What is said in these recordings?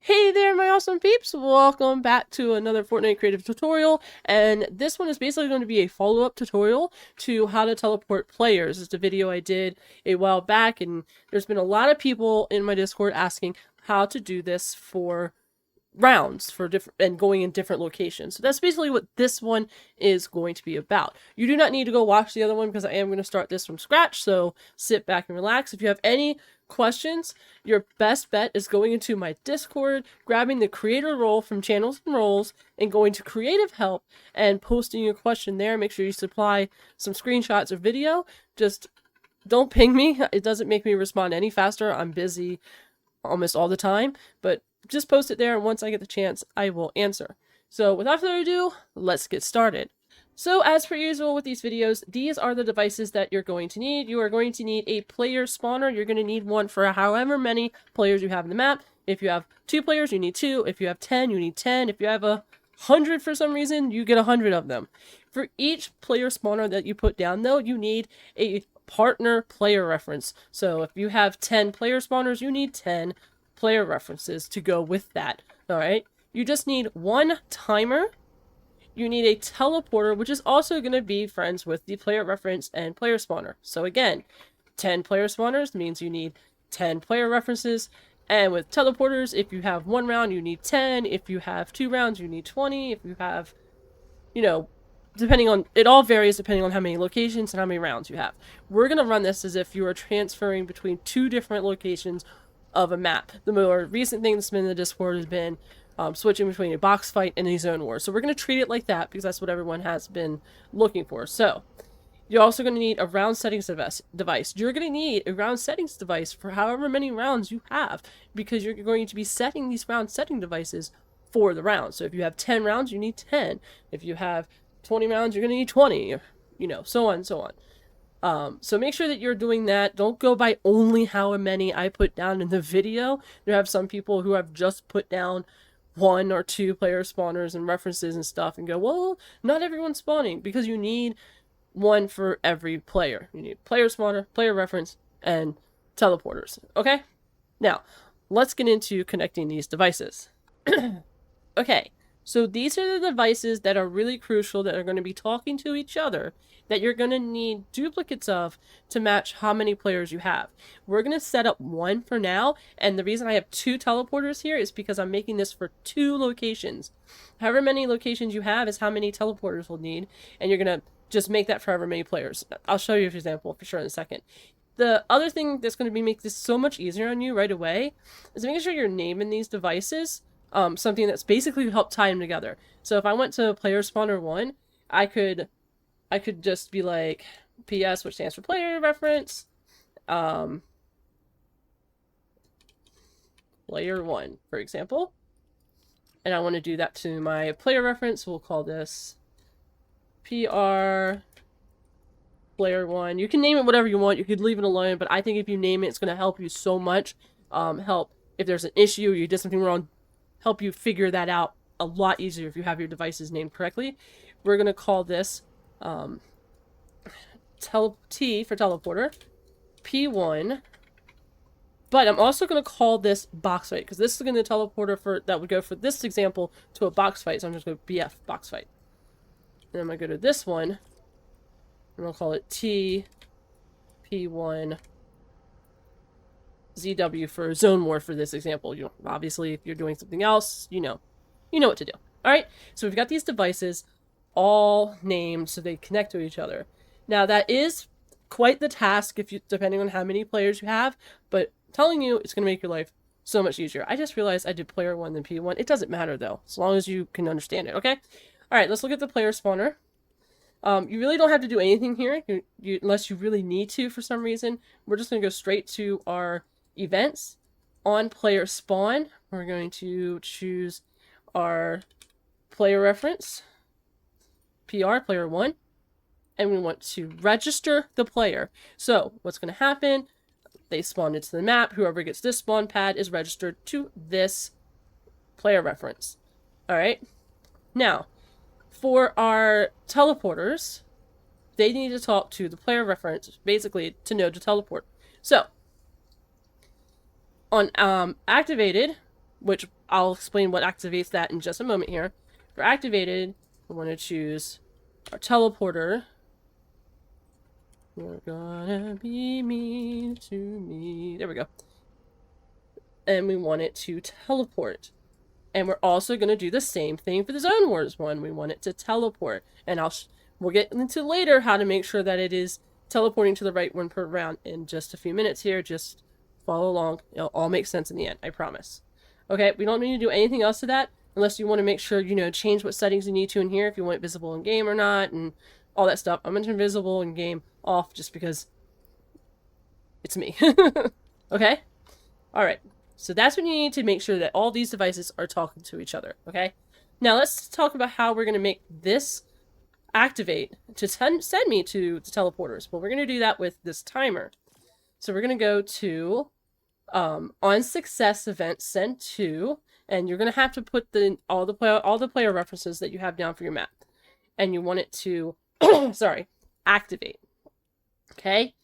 Hey there, my awesome peeps! Welcome back to another Fortnite creative tutorial, and this one is basically going to be a follow-up tutorial to how to teleport players. It's a video I did a while back, and there's been a lot of people in my Discord asking how to do this for rounds for different and going in different locations. So that's basically what this one is going to be about. You do not need to go watch the other one because I am going to start this from scratch, so sit back and relax. If you have any questions, your best bet is going into my Discord, grabbing the creator role from channels and roles, and going to creative help and posting your question there. Make sure you supply some screenshots or video. Just don't ping me. It doesn't make me respond any faster. I'm busy almost all the time, but just post it there, and once I get the chance, I will answer. So without further ado, let's get started. So as per usual with these videos, these are the devices that you're going to need. You are going to need a player spawner. You're going to need one for however many players you have in the map. If you have 2 players, you need 2. If you have 10, you need 10. If you have 100 for some reason, you get 100 of them. For each player spawner that you put down, though, you need a partner player reference. So if you have 10 player spawners, you need 10 player references to go with that. Alright, you just need one timer. You need a teleporter, which is also going to be friends with the player reference and player spawner. So again, 10 player spawners means you need 10 player references. And with teleporters, if you have 1 round, you need 10. If you have 2 rounds, you need 20. If you have, depending on, it all varies depending on how many locations and how many rounds you have. We're going to run this as if you are transferring between 2 different locations of a map. The more recent thing that's been in the Discord has been switching between a box fight and a zone war. So we're going to treat it like that because that's what everyone has been looking for. So you're also going to need a round settings device. You're going to need a round settings device for however many rounds you have, because you're going to be setting these round setting devices for the round. So if you have 10 rounds, you need 10. If you have 20 rounds, you're going to need 20, so on and so on. So make sure that you're doing that. Don't go by only how many I put down in the video. There have some people who have just put down 1 or 2 player spawners and references and stuff and go, well, not everyone's spawning, because you need one for every player. You need player spawner, player reference, and teleporters. Okay? Now, let's get into connecting these devices. Okay. So these are the devices that are really crucial, that are going to be talking to each other, that you're going to need duplicates of to match how many players you have. We're going to set up 1 for now, and the reason I have 2 teleporters here is because I'm making this for 2 locations. However many locations you have is how many teleporters we'll need, and you're going to just make that for however many players. I'll show you an example for sure in a second. The other thing that's going to make this so much easier on you right away is making sure you're naming these devices something that's basically help tie them together. So if I went to player spawner 1, I could just be like PS, which stands for player reference, player 1, for example. And I want to do that to my player reference. We'll call this PR player 1. You can name it whatever you want. You could leave it alone, but I think if you name it, it's going to help you so much. Help if there's an issue, you did something wrong, help you figure that out a lot easier if you have your devices named correctly. We're going to call this T for teleporter, P1, but I'm also going to call this box fight, because this is going to teleporter that would go for this example to a box fight, so I'm just going to BF box fight. And I'm going to go to this one, and I'll call it T, P1, ZW for zone war for this example. Obviously, if you're doing something else, you know what to do. All right, so we've got these devices all named so they connect to each other. Now that is quite the task depending on how many players you have, but I'm telling you, it's going to make your life so much easier. I just realized I did player 1 then P1. It doesn't matter though, as long as you can understand it. Okay. All right, let's look at the player spawner. You really don't have to do anything here unless you really need to for some reason. We're just going to go straight to our events. On player spawn, we're going to choose our player reference, PR, player 1, and we want to register the player. So what's going to happen, they spawn into the map. Whoever gets this spawn pad is registered to this player reference. All right. Now, for our teleporters, they need to talk to the player reference, basically, to know to teleport. So, on activated, which I'll explain what activates that in just a moment here. For activated, we want to choose our teleporter. You're gonna be mean to me. There we go. And we want it to teleport. And we're also going to do the same thing for the Zone Wars one. We want it to teleport. And we'll get into later how to make sure that it is teleporting to the right one per round in just a few minutes here. Just follow along. It'll all make sense in the end, I promise. Okay, we don't need to do anything else to that unless you want to make sure, you know, change what settings you need to in here, if you want it visible in game or not, and all that stuff. I'm going to turn visible in game off just because it's me. Okay? Alright. So that's what you need to make sure that all these devices are talking to each other, okay? Now let's talk about how we're going to make this activate to send me to the teleporters. Well, we're going to do that with this timer. So we're going to go to on success event send to, and you're going to have to put all the player references that you have down for your map. And you want it to, sorry, activate. Okay?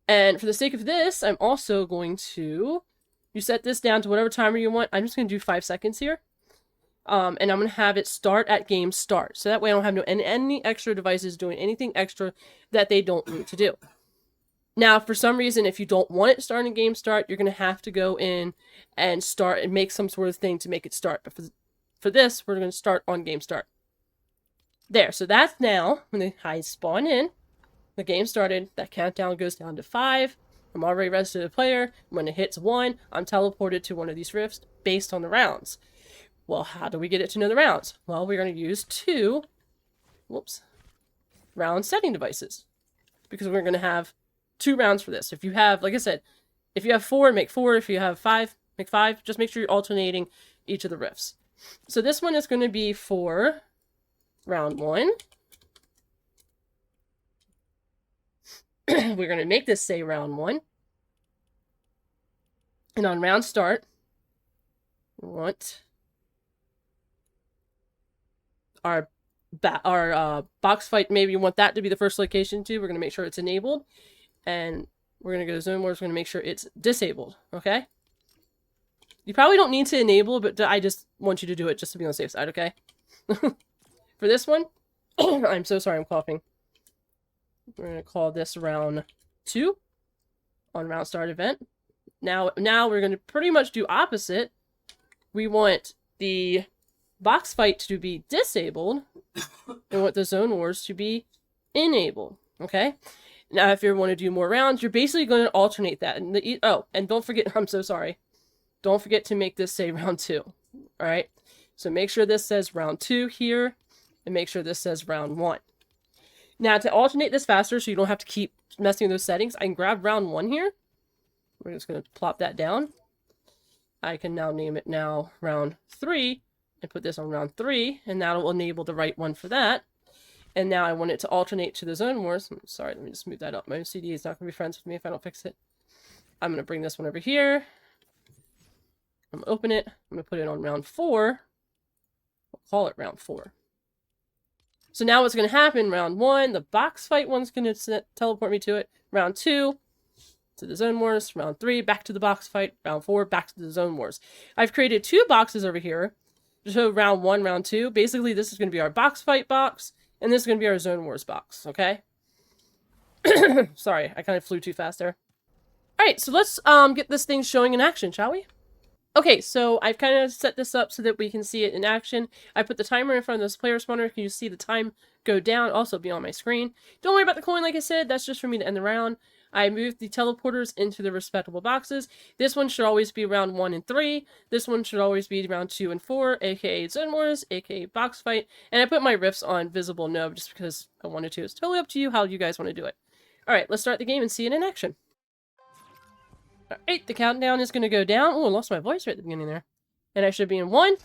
And for the sake of this, I'm also going to... You set this down to whatever timer you want. I'm just going to do 5 seconds here. And I'm going to have it start at game start. So that way I don't have any extra devices doing anything extra that they don't need to do. Now, for some reason, if you don't want it starting game start, you're going to have to go in and start and make some sort of thing to make it start. But for this, we're going to start on game start. There. So that's now, when I spawn in, the game started, that countdown goes down to 5. I'm already registered a player. When it hits 1, I'm teleported to one of these rifts based on the rounds. Well, how do we get it to know the rounds? Well, we're going to use 2 round setting devices. Because we're going to have 2 rounds for this. If you have, like I said, if you have 4, make 4. If you have 5, make 5. Just make sure you're alternating each of the rifts. So this one is going to be for round 1. We're going to make this say round 1. And on round start, we want our box fight. Maybe you want that to be the first location too. We're going to make sure it's enabled. And we're going to go to Zone Wars. We're going to make sure it's disabled. Okay? You probably don't need to enable, but I just want you to do it just to be on the safe side, okay? For this one, I'm so sorry I'm coughing. We're going to call this round 2 on round start event. Now we're going to pretty much do opposite. We want the box fight to be disabled and want the Zone Wars to be enabled. Okay? Now, if you want to do more rounds, you're basically going to alternate that. And and don't forget, I'm so sorry. Don't forget to make this say round 2. All right? So make sure this says round 2 here, and make sure this says round 1. Now, to alternate this faster so you don't have to keep messing with those settings, I can grab round 1 here. We're just going to plop that down. I can now name it now round 3 and put this on round 3, and that'll enable the right one for that. And now I want it to alternate to the Zone Wars. Sorry, let me just move that up. My OCD is not going to be friends with me if I don't fix it. I'm going to bring this one over here. I'm going to open it. I'm going to put it on round 4. We'll call it round 4. So now what's going to happen, round 1, the box fight one's going to teleport me to it. Round 2, to the Zone Wars. Round 3, back to the box fight. Round 4, back to the Zone Wars. I've created 2 boxes over here to show round 1, round 2. Basically, this is going to be our box fight box, and this is going to be our Zone Wars box, okay? Sorry, I kind of flew too fast there. Alright, so let's get this thing showing in action, shall we? Okay, so I've kind of set this up so that we can see it in action. I put the timer in front of this player spawner. Can you see the time go down? Also be on my screen. Don't worry about the coin, like I said. That's just for me to end the round. I moved the teleporters into the respectable boxes. This one should always be round 1 and 3. This one should always be round 2 and 4, aka Zone Wars, aka Box Fight. And I put my riffs on Visible No just because I wanted to. It's totally up to you how you guys want to do it. Alright, let's start the game and see it in action. Alright, the countdown is going to go down. Oh, I lost my voice right at the beginning there. And I should be in 1.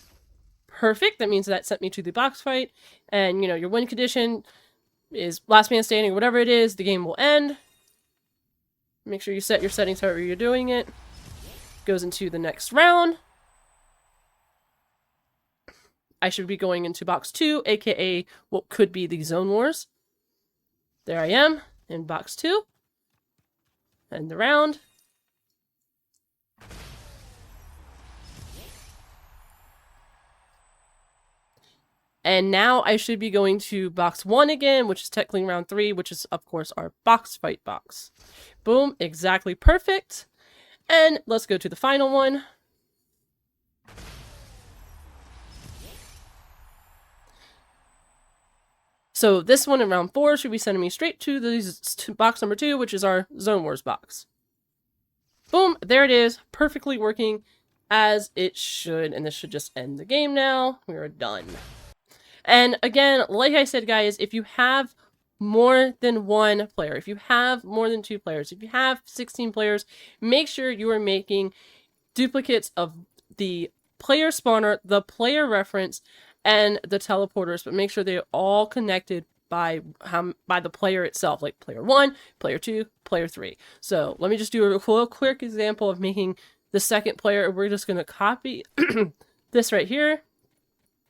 Perfect. That means that sent me to the box fight. And, you know, your win condition is last man standing, whatever it is, the game will end. Make sure you set your settings however you're doing it. Goes into the next round. I should be going into box 2, aka what could be the Zone Wars. There I am in box 2. End the round. And now I should be going to box 1 again, which is technically round 3, which is, of course, our box fight box. Boom, exactly perfect. And let's go to the final one. So this one in round 4 should be sending me straight to box number 2, which is our Zone Wars box. Boom, there it is, perfectly working as it should, and this should just end the game now. We are done. And again, like I said, guys, if you have more than one player, if you have more than 2 players, if you have 16 players, make sure you are making duplicates of the player spawner, the player reference, and the teleporters, but make sure they're all connected by the player itself, like player 1, player 2, player 3. So let me just do a quick example of making the second player. We're just going to copy this right here.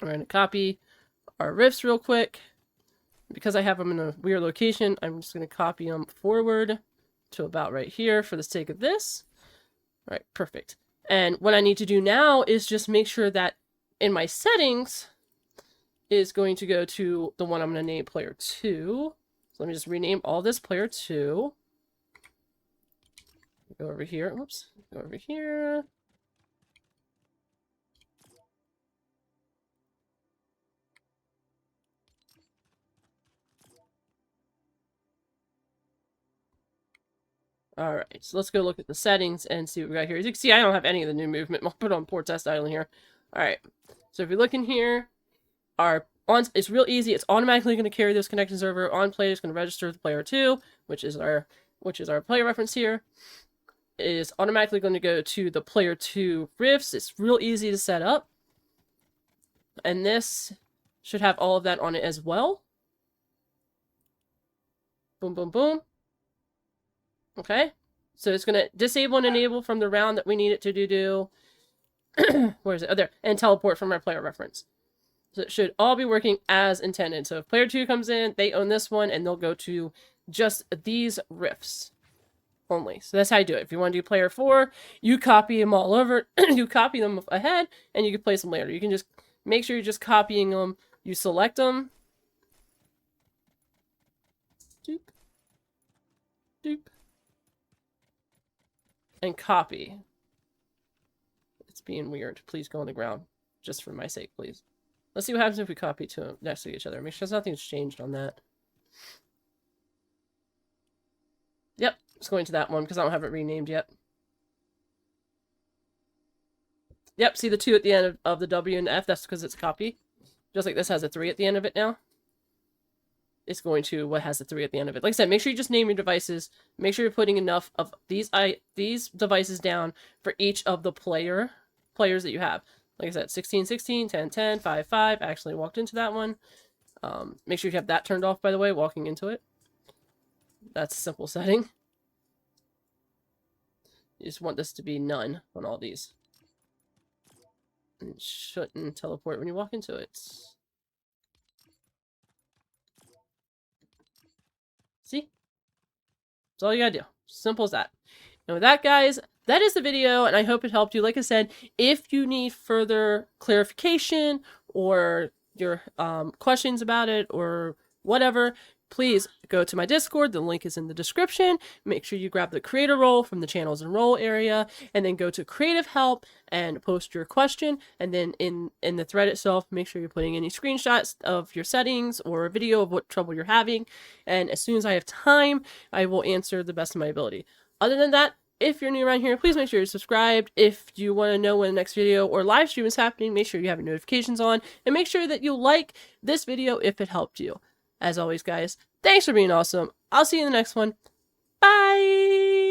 We're going to copy our rifts real quick. Because I have them in a weird location, I'm just going to copy them forward to about right here for the sake of this. All right, perfect. And what I need to do now is just make sure that in my settings is going to go to the one I'm going to name player 2. So let me just rename all this player 2. Go over here. Whoops. Go over here. All right, so let's go look at the settings and see what we got here. As you can see, I don't have any of the new movement. I'll put on Port Test Island here. All right, so if you look in here, it's real easy. It's automatically going to carry those connections over. On play, it's going to register the player 2, which is our player reference here. It is automatically going to go to the player 2 rifts. It's real easy to set up, and this should have all of that on it as well. Boom, boom, boom. Okay, so it's going to disable and enable from the round that we need it to do. Where is it? Oh, there. And teleport from our player reference. So it should all be working as intended. So if player 2 comes in, they own this one, and they'll go to just these rifts only. So that's how you do it. If you want to do player 4, you copy them all over. You copy them ahead, and you can place them later. You can just make sure you're just copying them. You select them. Doop. Doop. And copy. It's being weird. Please go on the ground. Just for my sake, please. Let's see what happens if we copy two next to each other. Make sure nothing's changed on that. Yep, it's going to that one because I don't have it renamed yet. Yep, see the 2 at the end of the W and F? That's because it's a copy. Just like this has a 3 at the end of it now. It's going to what has the 3 at the end of it. Like I said, make sure you just name your devices. Make sure you're putting enough of these devices down for each of the players that you have. Like I said, 16, 16, 10, 10, 5, 5. I actually walked into that one. Make sure you have that turned off, by the way, walking into it. That's a simple setting. You just want this to be none on all these. And it shouldn't teleport when you walk into it. See? That's all you gotta do. Simple as that. And with that, guys, that is the video, and I hope it helped you. Like I said, if you need further clarification or your questions about it or whatever, please go to my Discord. The link is in the description. Make sure you grab the creator role from the channels and role area, and then go to creative help and post your question. And then in the thread itself, make sure you're putting any screenshots of your settings or a video of what trouble you're having. And as soon as I have time, I will answer the best of my ability. Other than that, if you're new around here, please make sure you're subscribed. If you want to know when the next video or live stream is happening, make sure you have your notifications on, and make sure that you like this video if it helped you. As always, guys, thanks for being awesome. I'll see you in the next one. Bye!